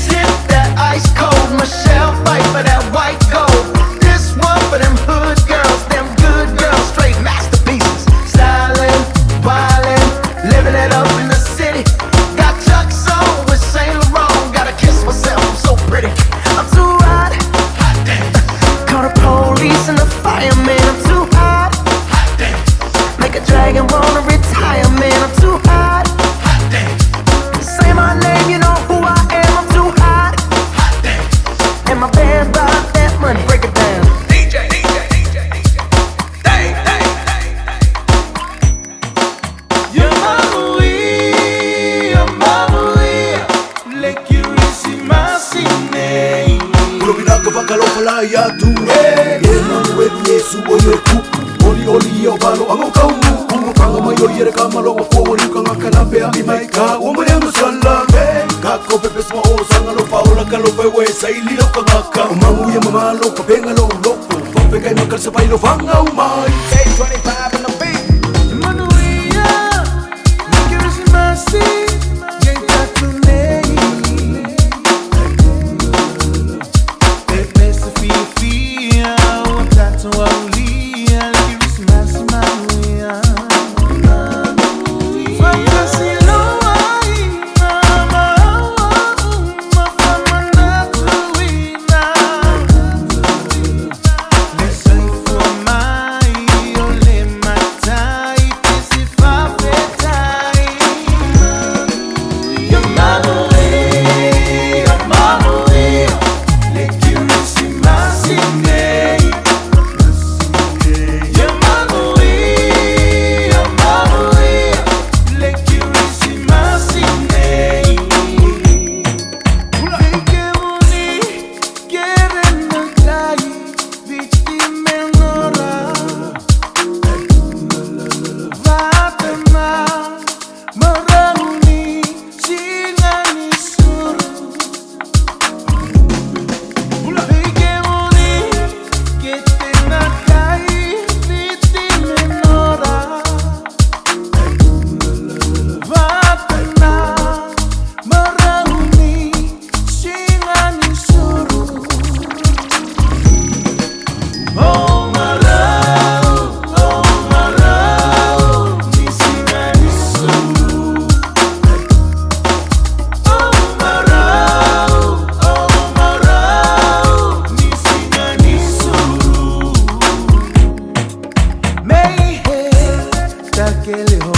hit that ice cold Michelle fight for that white gold. This one for them hood girls, them good girls, straight masterpieces. Stylin', wildin', living it up in the city. Got Chuck's on with Saint Laurent. Gotta kiss myself, I'm so pretty. I'm too hot, hot damn. Call the police and the fireman. I'm too hot, hot damn. Make a dragon wanna retire, man. I'm too hot, hot damn. Say my name, you know who I am. I'm too hot, hot damn. And my band bought that money. Break it down. DJ, day. You're Maui, le chiarissima sinei. Provinaga vakalopala ya tu Yena mwedu yesu oyo kuku Oli ya valo ango kaumu Kungo kanga mayo yere kama logo forward Yuka ngaka na pea ni maika Wama yangu salame Kako pepe sma o sanga lo paola Kalo pewe saili loka ngaka Umangu ya mama loka penga lo loko Fapeka ima kalsa pa ilo fanga umai 825 in the beat. Manuia, le chiarissima sinei. Que lejos